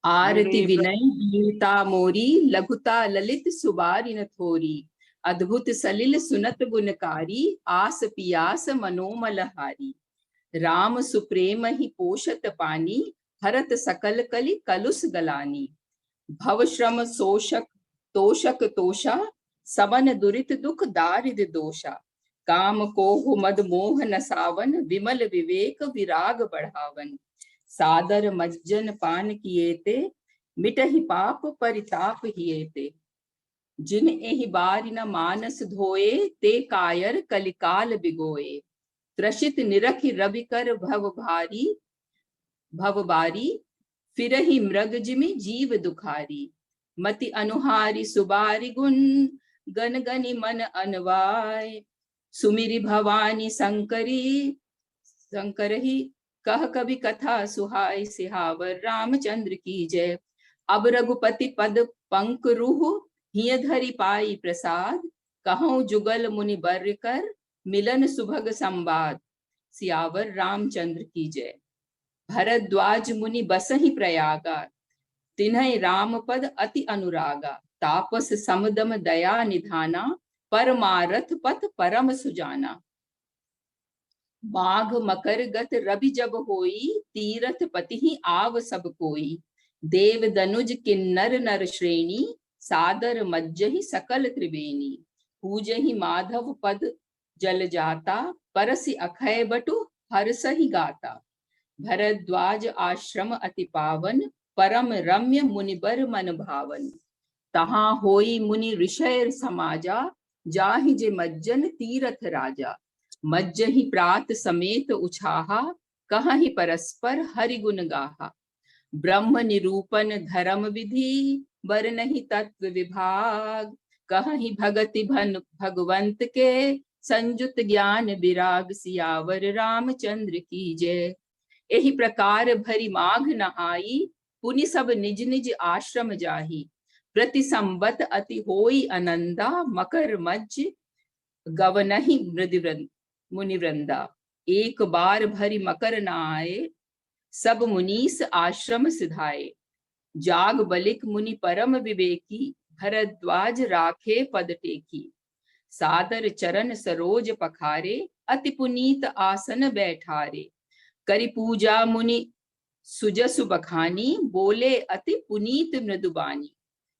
आरती मुनि विनय दीनता मोरी, लघुता ललित सुबारी न थोरी। अद्भुत सलिल सुनत गुणकारी, आस पियास मनोमलहारी। राम सुप्रेम ही पोषत पानी, हरत सकल कलि कलुष गलानी। भव श्रम शोषक तोषक तोषा, समन दुरित दुख दारिद दोषा। काम कोह मद मोह नसावन, विमल विवेक विराग बढ़ावन। सादर मज्जन पान किए ते, मिटहि पाप परिताप हिए ते। जिन एहि बार न मानस धोए, ते कायर कलिकाल बिगोए। त्रसित निरखि रवि कर भव बारी, फिरहि मृग जिमि जीव दुखारी। मति अनुहारी सुबारी गुण, गन गनि मन अनवाय। सुमिरि भवानी शंकरी शंकरहि, कह कवि कथा सुहाय। सिहावर रामचंद्र की जय। अब रघुपति पद पंक रूह, हिय धरि पाई प्रसाद। कहूँ जुगल मुनि बर कर, मिलन सुभग संवाद। सियावर रामचंद्र की जय। भरद्वाज मुनि बसहि प्रयागा, तिन्है राम पद अति अनुरागा। तापस समदम दया निधाना, परमारथ पथ परम सुजाना। माघ मकर गत रवि जब होई, तीरथ पति ही आव सब कोई। देव दनुज किन्नर नर श्रेणी, सादर मज्जहि सकल त्रिवेणी। पूजहि माधव पद जल जाता, परसि अखय बटु हरसहि गाता। भरद्वाज आश्रम अति पावन, परम रम्य मुनिबर मन भावन। तहाँ होई मुनि ऋषय समाजा, जाहि जे मज्जन तीरथ राजा। मज्जहि प्रात समेत उछाहा, कहहि परस्पर हरि गुण गाहा। ब्रह्म निरूपण धर्म विधि, बरनहि तत्व विभाग। कहहि भगति भगवंत के, संजुत ज्ञान विराग। सियावर रामचंद्र की जय। एहि प्रकार भरी माघ नहाई, पुनि सब निज निज आश्रम जाही। प्रति संबत अति होई आनंदा, मकर मज्ज गवनहि मुनिवृंदा। एक बार भरी मकर न आए, सब मुनीस आश्रम सिधाए। जाग बलिक मुनि परम विवेकी, भरद्वाज राखे पद टेकी। सादर चरण सरोज पखारे, अति पुनीत आसन बैठारे। करि पूजा मुनि सुजसु बखानी, बोले अति पुनीत मृदुबानी।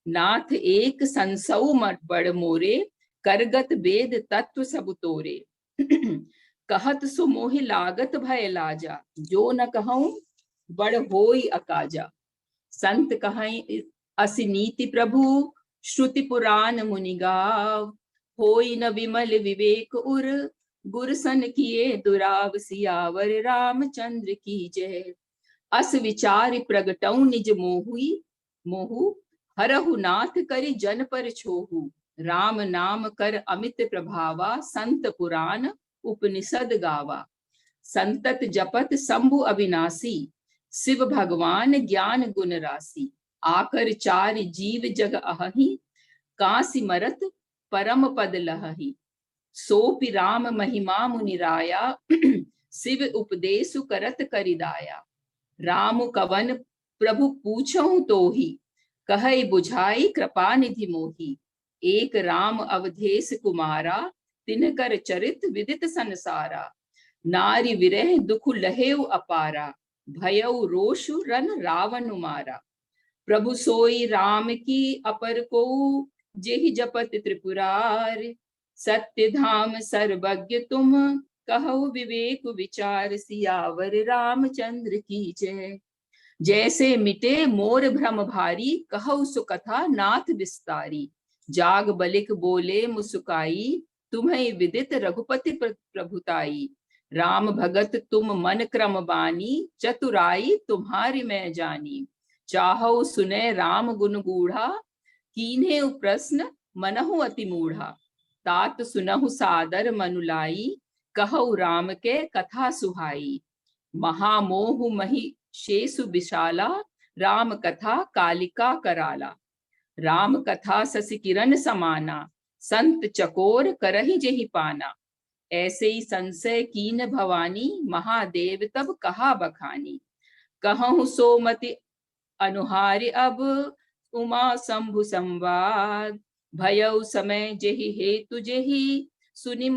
नाथ एक संसौ मत बड़ मोरे, करगत वेद तत्व सब तोरे। कहत सो मोहि लागत भय लाजा, जो न कहूँ बड़ होई अकाजा। संत कहीं असि नीति प्रभु, श्रुति पुराण मुनि गाव। होई न विमल विवेक उर, गुरसन किए दुराव। सियावर रामचंद्र की जय। अस विचार प्रगटऊ निज मोहु, हरहु नाथ करि जन पर छोहु। राम नाम कर अमित प्रभावा, संत पुराण उपनिषद गावा। संतत जपत शंभु अविनाशी, शिव भगवान ज्ञान गुण राशि। आकर चार जीव जग अहहि, कासी मरत परम पद लहहि। सोपि राम महिमा मुनिराया, शिव उपदेशु करत करिदाया। राम कवन प्रभु पूछहु तोहि, कहै बुझाई कृपा निधि मोहि। एक राम अवधेश कुमारा, तिनकर चरित विदित संसारा। नारी विरह दुख लहेउ अपारा, भयउ रोषु रन रावण मारा। प्रभु सोई राम की अपर को, जेहि जपत त्रिपुरार। सत्य धाम सर्वज्ञ तुम, कहु विवेक विचार। सियावर रामचंद्र की जय। जैसे मिटे मोर भ्रम भारी, कहु सुकथा नाथ विस्तारी। जाग बलिक बोले मुसुकाई, तुम्हें विदित रघुपति प्रभुताई। राम भगत तुम मन क्रम बानी, चतुराई तुम्हारी मैं जानी। चाहौ सुने राम गुण गूढ़ा, कीन्हे प्रश्न मनहु अति मूढ़ा। तात सुनहु सादर मनुलाई, कहु राम के कथा सुहाई। महामोह मही शेषु विशाला, राम कथा कालिका कराला। राम कथा शशि किरण समाना, संत चकोर करहि जेहि पाना। ऐसे ही संशय कीन भवानी, महादेव तब कहा बखानी। कहूँ सोमति अनुहारि अब उमा शंभु संवाद, भयउ समय जेहि हेतु जेहि, सुनि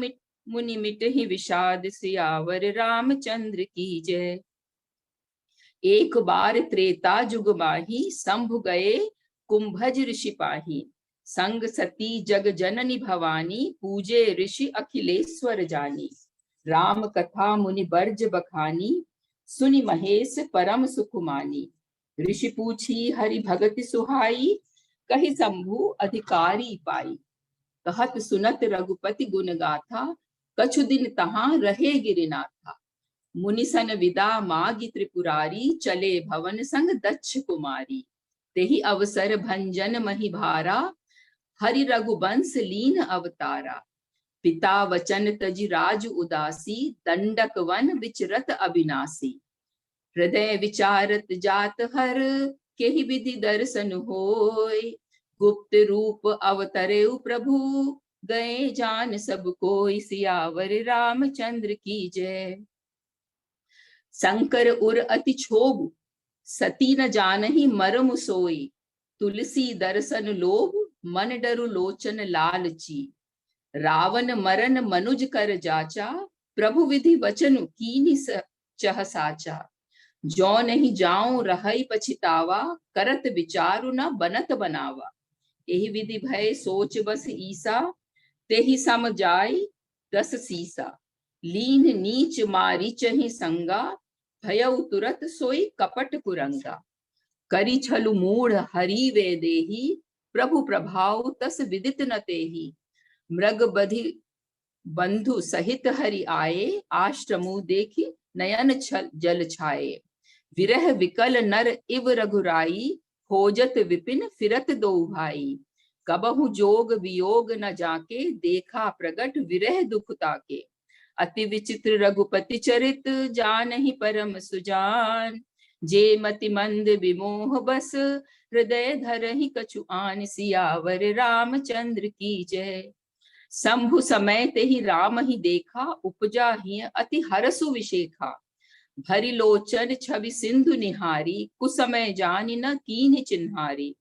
मुनि मिटहि विषाद, सियावर रामचंद्र की जय। एक बार त्रेता जुग माही, शंभु गए कुंभज ऋषि पाही, संग सती जग जननी भवानी, पूजे ऋषि अखिलेश्वर जानी। राम कथा मुनि बर्ज बखानी, सुनि महेश परम सुख मानी। ऋषि पूछी हरि भगति सुहाई, कहि शंभु अधिकारी पाई। कहत सुनत रघुपति गुण गाथा, कछु दिन तहां रहे गिरिनाथा। मुनि सन विदा मागी त्रिपुरारी, चले भवन संग दक्ष कुमारी। तेहि अवसर भंजन महि भारा, हरि रघुबंश लीन अवतारा। पिता वचन तजि राज उदासी, दंडक वन विचरत अविनाशी। हृदय विचारत जात हर, केहि विधि दर्शन होय। गुप्त रूप अवतरे प्रभु, गए जान सब कोई। सियावर रामचंद्र की जय। शंकर उर अति क्षोभ, सती न जानहि मरम सोई। तुलसी दर्शन लोभ, मन डरु लोचन लालची। रावण मरन मनुज कर जाचा, प्रभु विधि वचन कीनि चह साचा। जो नहीं जाऊं रहई पछितावा, करत विचारु न बनत बनावा। एहि विधि भय सोच बस ईसा, तेहि सम जाई दस सीसा। लीन नीच मारी चहि संगा, भयउ तुरत सोई कपट कुरंगा। करि छलु मूढ़ हरि वे देही, प्रभु प्रभाव तस विदित न तेही। मृग बधि बंधु सहित हरि आए, आश्रमु देखी नयन जल छाए। विरह विकल नर इव रघुराई, खोजत विपिन फिरत दो भाई। कबहु जोग वियोग न जाके, देखा प्रगट विरह दुख ताके। अति विचित्र रघुपति चरित, जानहि परम सुजान। जे मति मंद विमोह बस, हृदय धरहि कछु आन। सियावर रामचंद्र की जय। शंभु समय ते ही राम ही देखा, उपजा ही अति हरसु विशेखा। भरि लोचन छवि सिंधु निहारी, कुसमय जानि न कीन्हि चिन्हारी।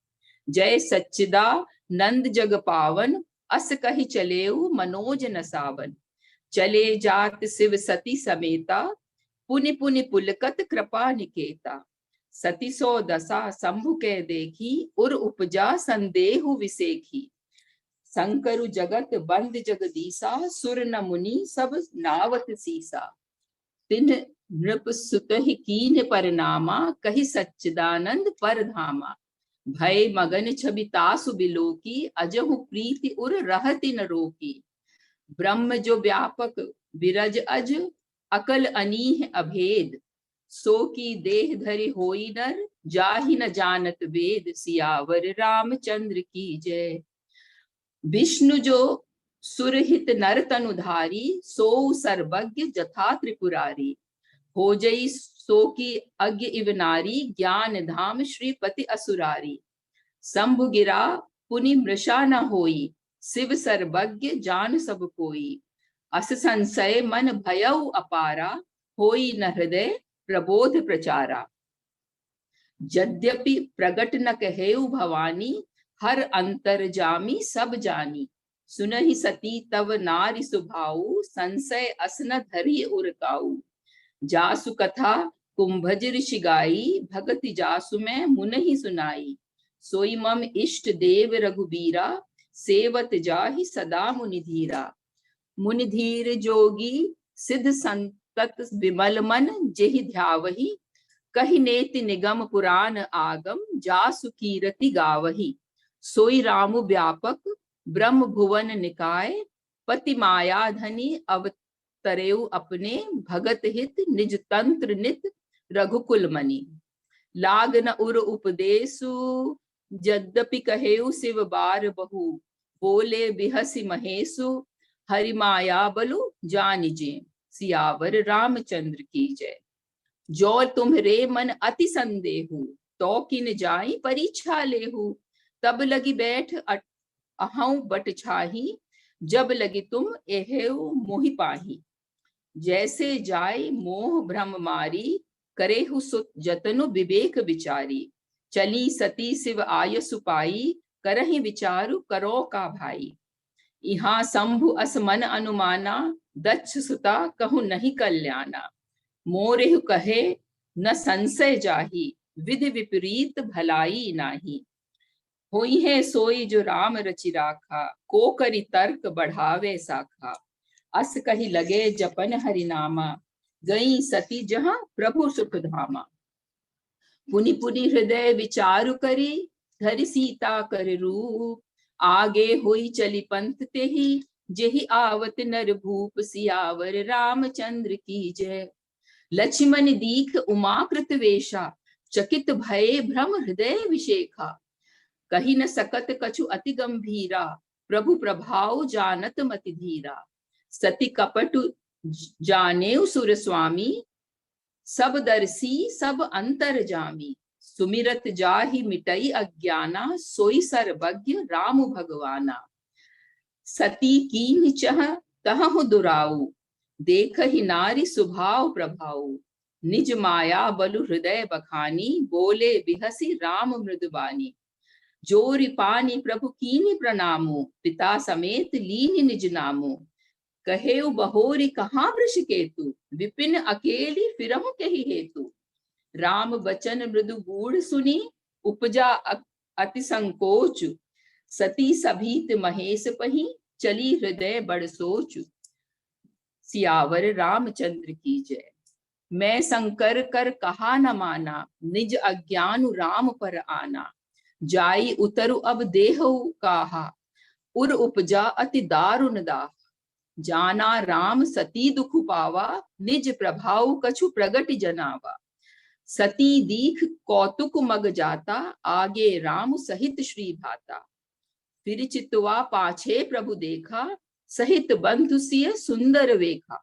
जय सच्चिदा नंद जग पावन, अस कहि चलेउ मनोज न सावन। चले जात शिव सती समेता, पुनि पुनि पुलकत कृपा निकेता। सती सो दशा शंभु के देखी, उर उपजा संदेहु विसेखी। शंकरु जगत बंद जगदीसा, सुर न मुनि सब नावत सीसा। तिन नृप सुतहि कीन्ह परनामा, कहि सच्चिदानंद पर धामा। भय मगन छवि तासु बिलोकी, अजहु प्रीति उर रहति न रोकी। ब्रह्म जो व्यापक विरज अज, अकल अनीह अभेद। सो की देह धरि होई नर, जाहि न जानत वेद। सियावर रामचंद्र की जय। विष्णु जो सुरहित नर तनुधारी, सो सर्वज्ञ जथा त्रिपुरारी। हो जई सो की अज्ञ इव नारी, ज्ञान धाम श्रीपति असुरारी। शंभु गिरा पुनि मृषा न होई, शिव सर्वज्ञ जान सब कोई। अस संशय मन भयउ अपारा, होई न हृदय प्रबोध प्रचारा। यद्यपि प्रगट न कहेउ भवानी, हर अंतर जामी सब जानी। सुनहि सती तव नारी सुभाऊ, संशय अस न धरि उरकाऊ। जासु कथा कुंभज ऋषि गाई, भगति जासु मैं मुनहि सुनाई। सोई मम इष्ट देव रघुबीरा, सेवत जाहि सदा मुनि धीरा। मुनि धीर जोगी सिद्ध संतत विमल मन, जेहि ध्यावहि। कहि नेति निगम पुराण आगम, जासु कीरति गावहि। सोई रामु व्यापक ब्रह्म भुवन निकाय, पति माया धनी अवतरेउ अपने। भगत हित निज तंत्र नित, रघुकुल मनि। लाग न उर उपदेसु, यद्यपि कहेउ शिव बार बहु। बोले बिहसि महेशु, हरि माया बलु जानिजे। सियावर रामचंद्र की जय। जो तुम्हरे मन अति संदेहु, तो किन जाई परीक्षा लेहु। तब लगी बैठ अहऊ बट छाही, जब लगी तुम एहेउ मोहि पाही। जैसे जाय मोह भ्रम मारी, करेहु सुत जतनु विवेक विचारी। चली सती शिव आय सुपाई, करहि विचारु करो का भाई। यहाँ शंभु अस मन अनुमाना, दक्ष सुता कहु नहीं कल्याणा। मोरेहु कहे न संशय जाही, विधि विपरीत भलाई नाही। होई है सोई जो राम रचि राखा, को करि तर्क बढ़ावे साखा। अस कही लगे जपन हरिनामा, गई सती जहां प्रभु सुख धामा। पुनि पुनि हृदय विचारु करी, धरि सीता कर रूप। आगे होई चली पंथ ते ही, जेहि आवत नर भूप। सियावर रामचंद्र की जय। लक्ष्मण दीख उमाकृत वेशा, चकित भये भ्रम हृदय विशेखा। कही न सकत कछु अति गंभीरा, प्रभु प्रभाव जानत मति धीरा। सती कपट जानेउ सुर स्वामी, सब दर्शी सब अंतर जामी। सुमिरत जाहि मिटई अज्ञाना, सोई सर्वज्ञ राम भगवाना। सती कीन्ह चह तहु दुराऊ, देखहि नारी स्वभाव प्रभाऊ। निज माया बलु हृदय बखानी, बोले बिहसी राम मृदुबानी। जोरि पानी प्रभु कीन्हि प्रणामो, पिता समेत लीन्हि निज नामो। कहेउ बहोरी कहाँ वृष केतु, विपिन अकेली फिरहु कहि हेतु। राम बचन मृदु गूढ़ सुनी, उपजा अति संकोच। सती सभीत महेश पही, चली हृदय बड़ सोच। सियावर रामचंद्र की जय। मैं शंकर कर कहा न माना, निज अज्ञानु राम पर आना। जाई उतरु अब देहु काहा, उर उपजा अति दारुण दाह। जाना राम सती दुख पावा, निज प्रभाव कछु प्रगट जनावा। सती दीख कौतुक मग जाता, आगे राम सहित श्री भाता। फिर चितवा पाछे प्रभु देखा, सहित बंधु सिय सुंदर वेखा।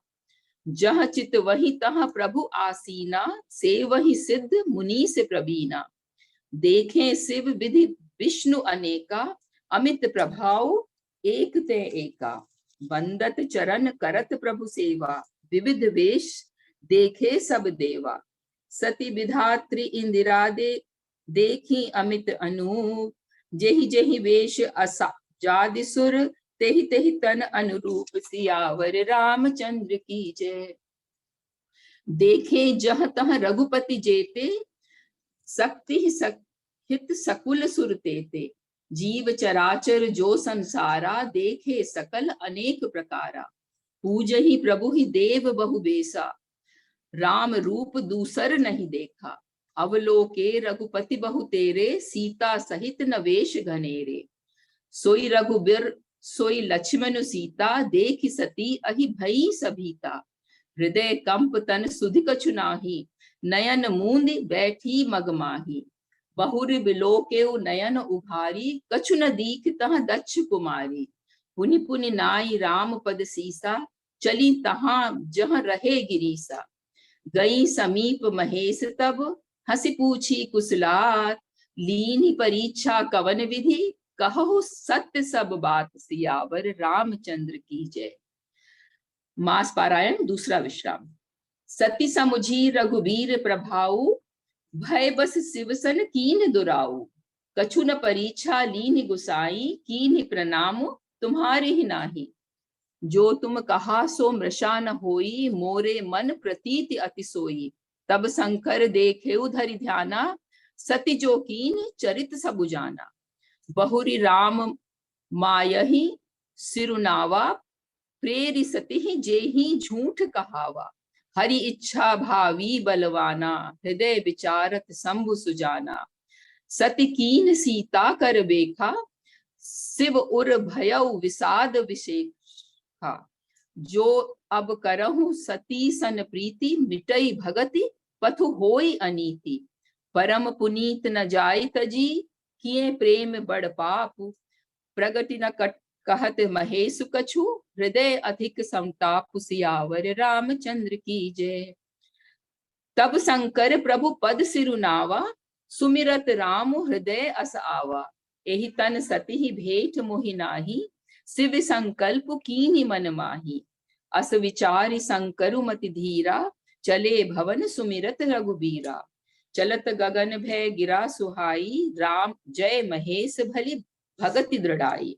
जह चित वही तह प्रभु आसीना, से वही सिद्ध मुनि से प्रवीणा। देखें शिव विधि विष्णु अनेका, अमित प्रभाव एक ते एका। बंदत चरण करत प्रभु सेवा, विविध वेश देखे सब देवा। सती विधात्री इंदिरा देखी अमित अनूप। जेहि जेहि वेश असा जादि सुर, तेहि तेहि तन अनुरूप। सियावर रामचंद्र की जय। देखे जह तह रघुपति जेते, शक्ति हित सकुल सुर तेते। जीव चराचर जो संसारा, देखे सकल अनेक प्रकारा। पूजहि प्रभु ही देव बहु बेसा, राम रूप दूसर नहीं देखा। अवलोके रघुपति बहु तेरे, सीता सहित नवेश घनेरे। सोई रघुबीर सोई लक्ष्मण सीता, देखि सती अहि भई सभीता। हृदय कंप तन सुधि कछु नाही, नयन मूंदि बैठी मगमाही। बहुर बिलोकेउ नयन उभारी, कछु न दीख तह दक्ष कुमारी। पुनि पुनि नाई राम पद सीसा, चली तहां जह रहे गिरीसा। गई समीप महेश तब, हंसी पूछी कुशलात। लीनी परीक्षा कवन विधि, कहु सत्य सब बात। सियावर रामचंद्र की जय। मास पारायण दूसरा विश्राम। सती समुझी रघुबीर प्रभाऊ, भय बस शिवसन कीन दुराऊ। कछु न परीक्षा लीन गुसाई, कीन्हि प्रणाम तुम्हारे ही नाही। जो तुम कहा सो मृषा न होई, मोरे मन प्रतीति अति सोई। तब शंकर देखे उधरि ध्याना, सती जो कीन चरित सब जाना। बहुरी राम मायहि सिरुनावा, प्रेरि सती जेहि झूठ कहावा। हरि इच्छा भावी बलवाना, हृदय विचारत शंभु सुजाना। सती कीन सीता कर बेखा, शिव उर भयउ विषाद विशेखा। जो अब करहु सती सन प्रीति, मिटई भगति पथु होई अनीति। परम पुनीत न जाय तजी, किए प्रेम बड़ पाप। प्रगति न कहत महेश कछु, हृदय अधिक समताप। सियावर रामचंद्र की जय। तब शंकर प्रभु पद सिरुनावा, सुमिरत राम हृदय अस आवा। एहि तन सती ही भेंट मोहि नाही, शिव संकल्प कीन्हि मन माही। अस विचारि शंकरु मति धीरा, चले भवन सुमिरत रघुबीरा। चलत गगन भय गिरा सुहाई, राम जय महेश भली भगति दृढ़ाई।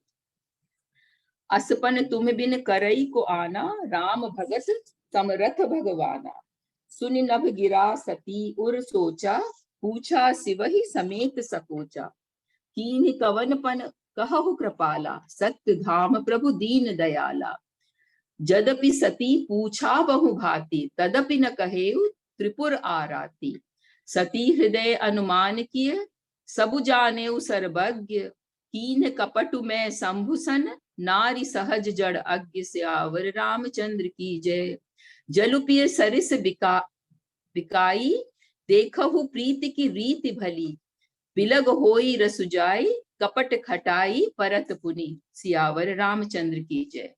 असपन तुम बिन करई को आना, राम भगत समरथ भगवाना। सुनि नभ गिरा सती उर सोचा, पूछा सिवहि समेत सकोचा। कीन्हि कवन पन कहु कृपाला, सत्य धाम प्रभु दीन दयाला। जदपि सती पूछा बहु भांति, तदपि न कहेउ त्रिपुर आराती। सती हृदय अनुमान किए, सबु जानेउ सर्वज्ञ। कीन्ह कपटु में शंभुसन, नारी सहज जड़ अज्ञ। सियावर रामचंद्र की जय। जलुपिय सरिस बिकाई, देखहु प्रीति की रीति भली। बिलग होई रसुजाई, कपट खटाई परत पुनि। सियावर रामचंद्र की जय।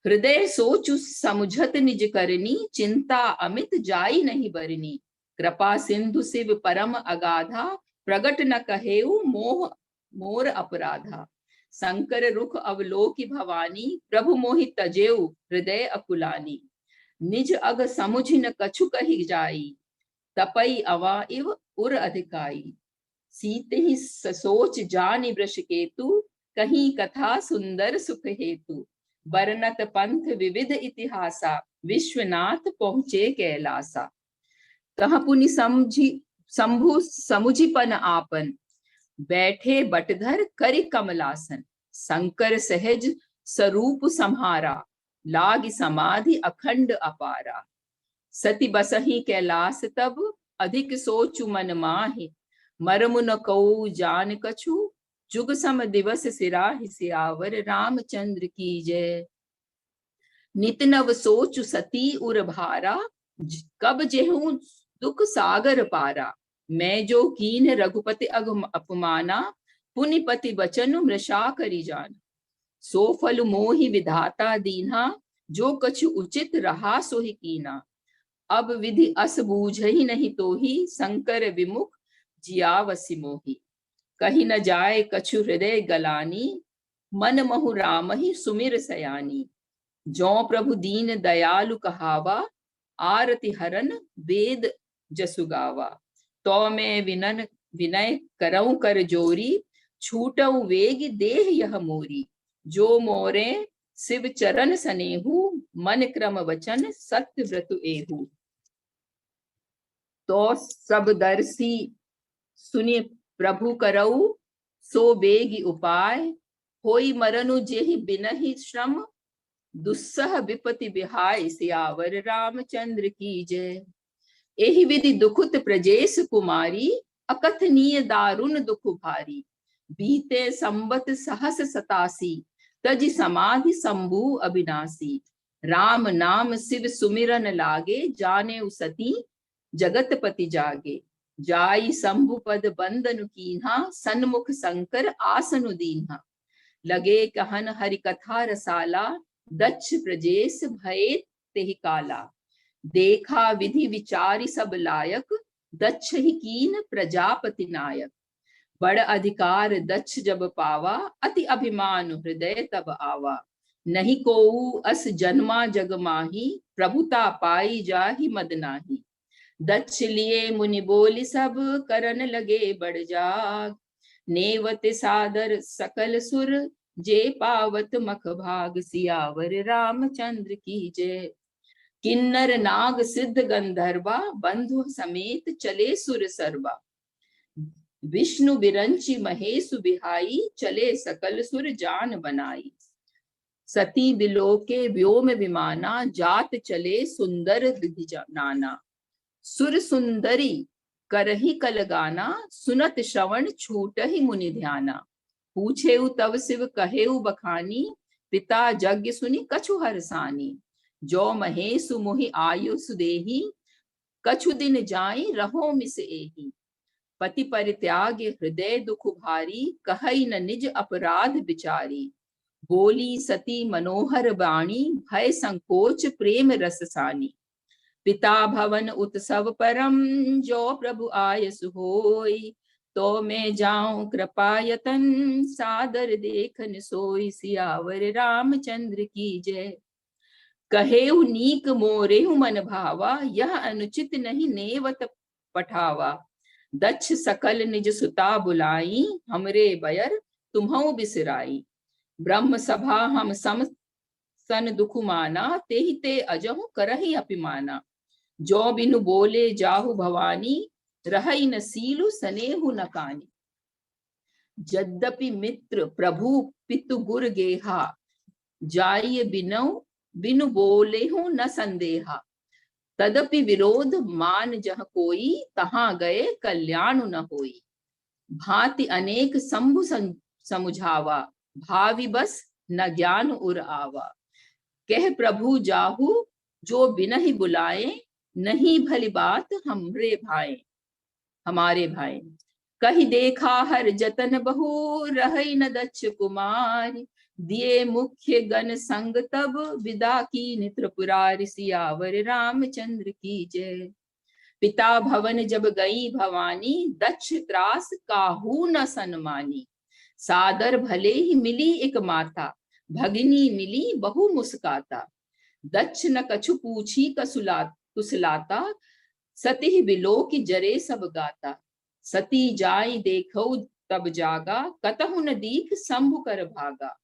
हृदय सोचु समुझत निज करनी, चिंता अमित जाई नहीं बरनी। कृपा सिंधु शिव परम अगाधा, प्रगट न कहेउ मोह मोर अपराधा। शंकर रुख अवलोकि भवानी, प्रभु मोहि तजेउ हृदय अकुलानी। निज अग समुझ न कछु कहि जाई, तपई अवा इव उर अधिकाई। सीते ही ससोच जानि वृष केतु, कहीं कथा सुंदर सुख हेतु। बरनत पंथ विविध इतिहासा, विश्वनाथ पहुँचे कैलासा। कह पुनि शंभु समुझिपन आपन, बैठे बटधर करि कमलासन। शंकर सहज स्वरूप सम्हारा, लाग समाधि अखंड अपारा। सति बसहि कैलास तब, अधिक सोचु मन माहि। मरमु न कऊ जान कछु, जुग सम दिवस सिराहि। सियावर रामचंद्र की जय। नित नव सोचु सती उर भारा, कब जेहूं दुख सागर पारा। मैं जो कीन रघुपति अग अपमाना, पुनिपति बचन मृषा करी जान। सो फल मोहि विधाता दीन्हा, जो कछु उचित रहा सोहि कीना। अब विधि अस बूझहि नहीं तोहि, शंकर विमुख जियावसि मोहि। कहीं न जाए कछु हृदय गलानी, मन महु राम ही सुमिर सयानी। जो प्रभु दीन दयालु कहावा, आरति हरन वेद जसु गावा। तो मैं विनय करऊं कर जोरी, छूटऊ वेग देह यह मोरी। जो मोरे शिव चरण सनेहु, मन क्रम वचन सत्य व्रत एहु। तो सब दर्शी सुनि प्रभु करऊ, सो बेगी उपाय। होई मरनु जेहि बिनहि श्रम, दुस्सह विपति बिहाय। सियावर रामचंद्र की जय। एहि विधि दुखुत प्रजेश कुमारी, अकथनीय दारुण दुख भारी। बीते संबत सहस 87, तजि समाधि शंभु अविनाशी। राम नाम शिव सुमिरन लागे, जाने सती जगतपति जागे। जाई शंभु पद बंदनु कीन्हा, सन्मुख शंकर आसनु दीन्हा। लगे कहन हरि कथा रसाला, दक्ष प्रजेश भये तेहि काला। देखा विधि विचारी सब लायक, दक्ष ही कीन प्रजापति नायक। बड़ अधिकार दक्ष जब पावा, अति अभिमान हृदय तब आवा। नहीं कोऊ अस जन्मा जग माही, प्रभुता पाई जाहि मद नाही। दक्ष लिए मुनि बोली सब, करन लगे बड़ जाग। नेवत सादर सकल सुर, जे पावत मख भाग। सियावर रामचंद्र की जय। किन्नर नाग सिद्ध गंधर्वा, बंधु समेत चले सुर सर्वा। विष्णु बिरंची महेशु बिहाई, चले सकल सुर जान बनाई। सती बिलोके व्योम विमाना, जात चले सुंदर विधि नाना। सुर सुंदरी करहि कल गाना, सुनत श्रवण छूटहि मुनि ध्याना। पूछेउ तव शिव कहेउ बखानी, पिता यज्ञ सुनि कछु हरसानी। जो महेशु मोहि आयु सुदेही, कछु दिन जाई रहो मिस एही। पति परित्याग हृदय दुख भारी, कहई न निज अपराध विचारी। बोली सती मनोहर बाणी, भय संकोच प्रेम रस सानी। पिता भवन उत्सव परम, जो प्रभु आयसु होई। तो मैं जाऊं कृपा यतन, सादर देखन सोई। सियावर रामचंद्र की जय। कहेउ नीक मोरेहु मन भावा, यह अनुचित नहीं नेवत पठावा। दक्ष सकल निज सुता बुलाई, हमरे बयर तुम्हु बिसराई। ब्रह्म सभा हम सम सन दुख माना, तेहि ते अजहु करहि अपिमाना। जो बिनु बोले जाहु भवानी, रहई न सीलु सनेहु न कानी। यद्यपि मित्र प्रभु पितु गुर गेहा, जाइए बिनु बिनु बोले हूं न संदेहा। तदपि विरोध मान जह कोई, तहां गए कल्याण न होई। भांति अनेक शंभु समुझावा, भावी बस न ज्ञान उर आवा। कह प्रभु जाहु जो बिनहि बुलाए, नहीं भली बात हमारे भाई। कही देखा हर जतन बहु, रहई न दक्ष कुमार। दिए मुख्य गण संग तब, विदा की त्रिपुरारि। सियावर रामचंद्र की जय। पिता भवन जब गई भवानी, दक्ष त्रास काहू न सन्मानी। सादर भले ही मिली एक माता, भगिनी मिली बहु मुस्काता। दक्ष न कछु पूछी कुसलाता, सती बिलो की जरे सब गाता। सती जाई देखो तब जागा, कतहु न दीख शंभु कर भागा।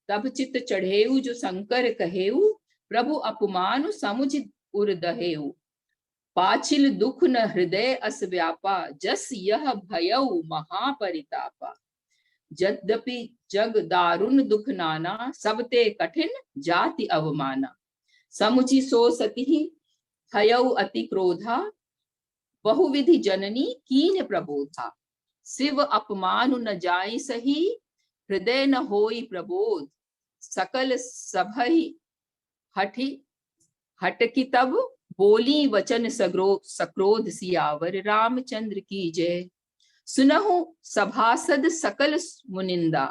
तब चित चढ़ेऊ जो शंकर कहेऊ, प्रभु अपमान समुझ उर दहेऊ। पाछिल दुख न हृदय अस व्यापा, जस यह भयऊ महापरितापा। यद्यपि जग दारुण दुख नाना, सबते कठिन जाति अवमाना। समुचि सो सती हयऊ अति क्रोधा, बहुविधि जननी कीन प्रबोधा। शिव अपमान न जाई सही, हृदय न होई प्रबोध। सकल सभहि हटकी तब, बोली वचन सक्रोध। सियावर रामचंद्र की जय। सुनहु सभासद सकल मुनिंदा,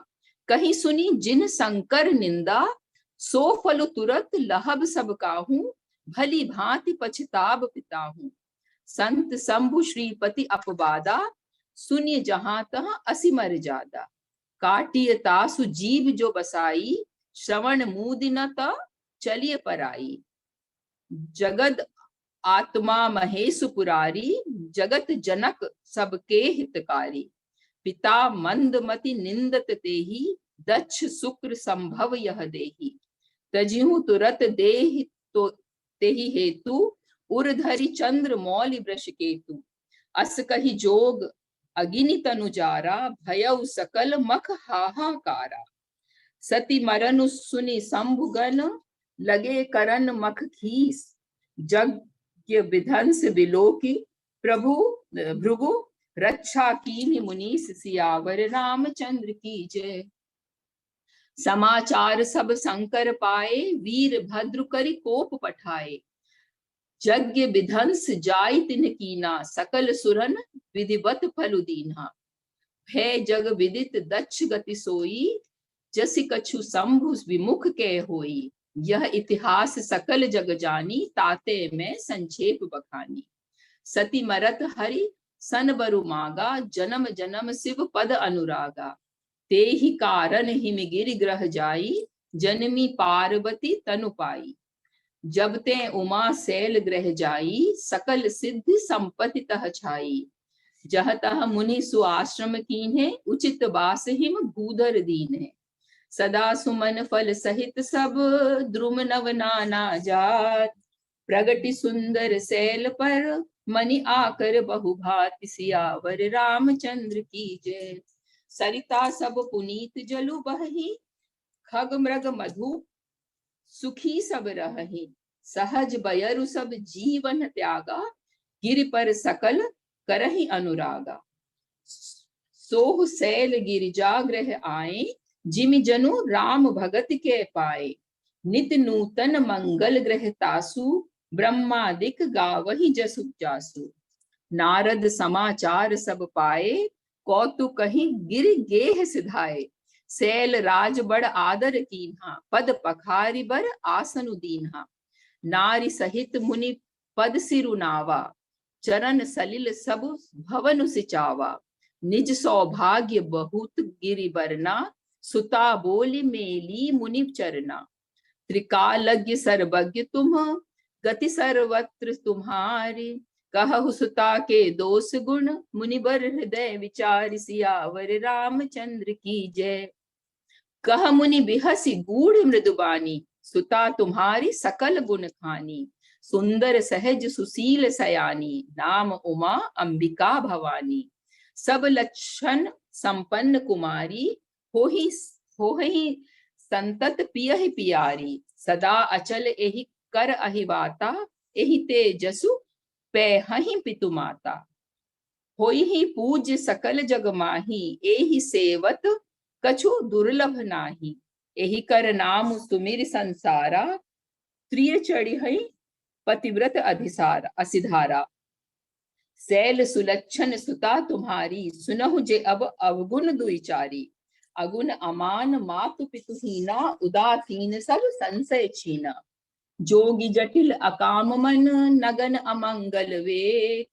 कहीं सुनी जिन शंकर निंदा। सो फल तुरत लहब सब काहू, भली भांति पछताब पिताहू। संत शंभु श्रीपति अपवादा, सुनिय जहां तहां असी मर जादा। काटिय तासु जीव जो बसाई, श्रवण मूदि न त चलिए पराई। जगद आत्मा महेश पुरारी, जगत जनक सबके हितकारी। पिता मंदमति निंदत तेहि, दक्ष शुक्र संभव यह देहि। तजिहु तुरत देहि तो तेहि हेतु, उर्धरि चंद्र मौलि वृष केतु। अस कहि जोग अगिनि तनु जारा, भयउ सकल मख हाहाकारा। सती मरनु सुनि शंभु गण, लगे करन मख खीस। यज्ञ विध्वंस विलोकी, प्रभु भृगु रक्षा कीन्हि मुनीस। सियावर रामचंद्र की जय। समाचार सब शंकर पाए, वीर भद्र करि कोप पठाए। यज्ञ विध्वंस जाय तिन्ह कीना, सकल सुरन विधिवत फल दीन्हा। भय जग विदित दक्ष गति सोई, जसि कछु शंभु विमुख के होई। यह इतिहास सकल जग जानी, ताते में संक्षेप बखानी। सती मरत हरि सन बरु मागा, जन्म जन्म शिव पद अनुरागा। ते ही कारण हिम गिर ग्रह जाई, जनमी पार्वती तनु पाई। जब ते उमा शैल ग्रह जाई, सकल सिद्धि संपत्ति तह छाई। जह तह मुनि सुआश्रम कीन्हे, उचित बास हिम भूधर दीन्हे। सदा सुमन फल सहित सब, द्रुम नव नाना जात। प्रगति सुंदर शैल पर, मनि आकर बहुभाति। सियावर रामचंद्र की जय। सरिता सब पुनीत जलु बहि, खग मृग मधु सुखी सब रहहि। सहज बयरु सब जीवन त्यागा, गिरि पर सकल करहि अनुरागा। सोह शैल गिरिजा ग्रह आए, जिमि जनु राम भगत के पाए। नित नूतन मंगल ग्रह तासु, ब्रह्मादिक गावहि जसु जासु। नारद समाचार सब पाए, कौतुक कहि गिर गेह सिधाए। शैल राज बड़ आदर कीन्हा, पद पखारि बर आसनु दीन्हा। नारी सहित मुनि पद सिरुनावा, चरण सलिल सब भवन सिचावा। निज सौभाग्य बहुत गिरि बरना, सुता बोली मेली मुनि चरना। त्रिकालज्ञ सर्वज्ञ तुम, गति सर्वत्र तुम्हारी। कहु सुता के दोष गुण, मुनिबर हृदय विचार, सियावर रामचंद्र की जय। कह मुनि बिहसी गूढ़ मृदुबानी, सुता तुम्हारी सकल गुण खानी। सुंदर सहज सुशील सयानी, नाम उमा अंबिका भवानी। सब लक्षण संपन्न कुमारी, होहि संतत पियहि पियारी। सदा अचल एहि कर अहिवाता, एहि तेजसु पैहहि पितु माता। होई ही पूज्य सकल जग माही, एहि सेवत कछु दुर्लभ नाही। एहि कर नाम सुमिर संसारा, प्रिय चढ़ी हई पतिव्रत अधिसारा असिधारा। सैल सुलक्षण सुता तुम्हारी, सुनहु जे अब अवगुण दुईचारी। अगुण अमान मातु पितु हीना, उदासीन सब संशय छीना। जोगी जटिल अकाम मन, नगन अमंगल वे।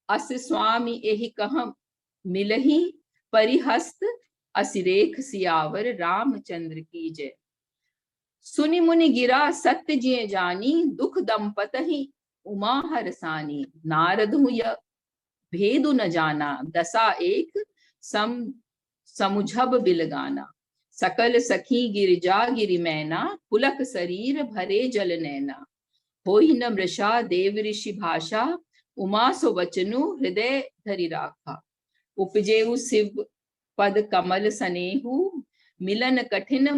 अस स्वामी एहि कह मिलहि परिहस्त, असिरेख सियावर रामचंद्र की जय। सुनि मुनि गिरा सत्य जिय जानी, दुख दंपतहि उमा हरसानी। नारद भेदु न जाना, दशा एक समुझब बिलगाना। सकल सखी गिरजा गिरि मैना, पुलक शरीर भरे जल नैना। होई न मृषा देव ऋषि भाषा, उमा सो वचनु हृदय धरि राखा। उपजेउ शिव पद कमल सनेहु, मिलन कठिन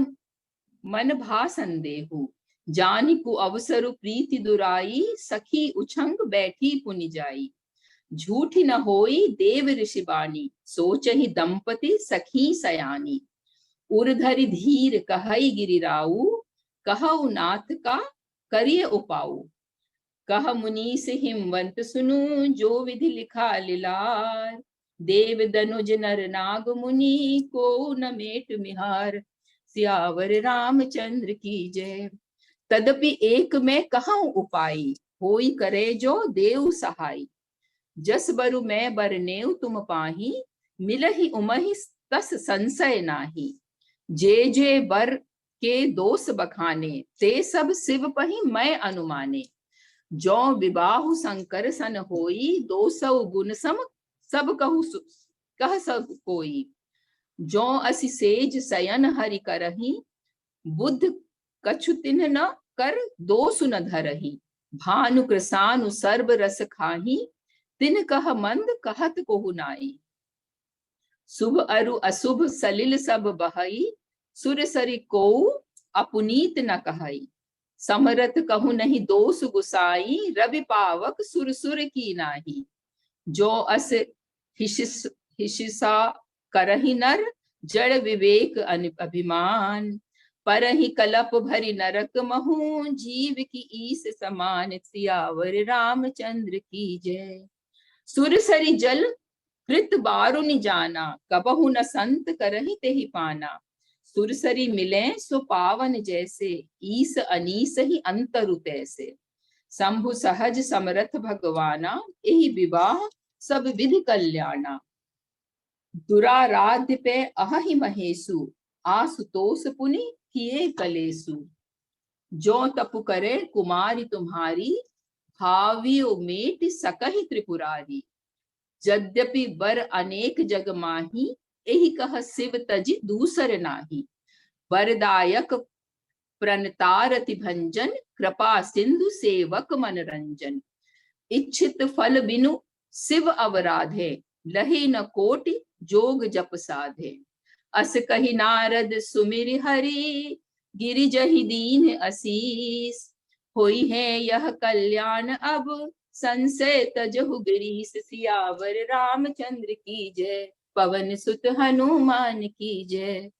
मन भा संदेहु। जानिकु अवसरु प्रीति दुराई, सखी उछंग बैठी पुनि जाई। झूठी न होई देव ऋषि बानी, सोचहि दंपति सखी सयानी। उर्धरि धीर कहई गिरिराऊ, कहऊ नाथ का करिय उपाऊ। कह मुनीस हिमवंत सुनु, जो विधि लिखा लिलार। देव दनुज नर नाग मुनि, को न मेट मिहार। सियावर रामचंद्र की जय। तदपि एक में कहूँ उपाई, होई करे जो देव सहाय। जस बरु मैं बरनेउ तुम पाही, मिलहि उमहि तस संशय नाही। जे जे बर के दोष बखाने, ते सब शिव पहि मैं अनुमाने। जो विबाहु शंकर सन होई, 200 गुण सम सब कह सब कोई। जो असि सेज सयन हरि करही, बुद्ध कछु तिन्ह न कर दोष न धरही। भानु कृसानु सर्ब रस खाही, तिन कह मंद कहत कोहु नाई। शुभ अरु अशुभ सलिल सब बहई, सुर सरि को अपुनीत न कहई। समरथ कहु नहीं दोष गुसाई, रवि पावक सुर सुर की नाही। जो अस हिसिसा करहि नर, जड़ विवेक अभिमान। परहि कलप भरि नरक महु, जीव की ईस समान। सियावर रामचंद्र की जय। सुर सरि जल कृत बारुनि जाना, कबहु न संत करहि तेहि पाना। सुरसरी मिले सो पावन जैसे, ईस अनीस ही अंतरु तैसे। शंभु सहज समरथ भगवाना, एहि विवाह सब विधि कल्याणा। दुराराध्य पे अहि महेशु, आसुतोष पुनि किए कलेसु। जो तपु करे कुमारी तुम्हारी, भावियो मेट सकहि त्रिपुरारी। यद्यपि बर अनेक जग माही, एहि कह शिव तजि दूसर नाही। वरदायक प्रणतारति भंजन, कृपा सिंधु सेवक मनरंजन। इच्छित फल बिनु शिव अवराधे, लहे न कोटि जोग जप साधे। अस कहि नारद सुमिरि हरि, गिरिजहि दीन असीस। होई है यह कल्याण अब, संशय तजहु गिरीश। सियावर रामचंद्र की जय, पवन सुत हनुमान की जय।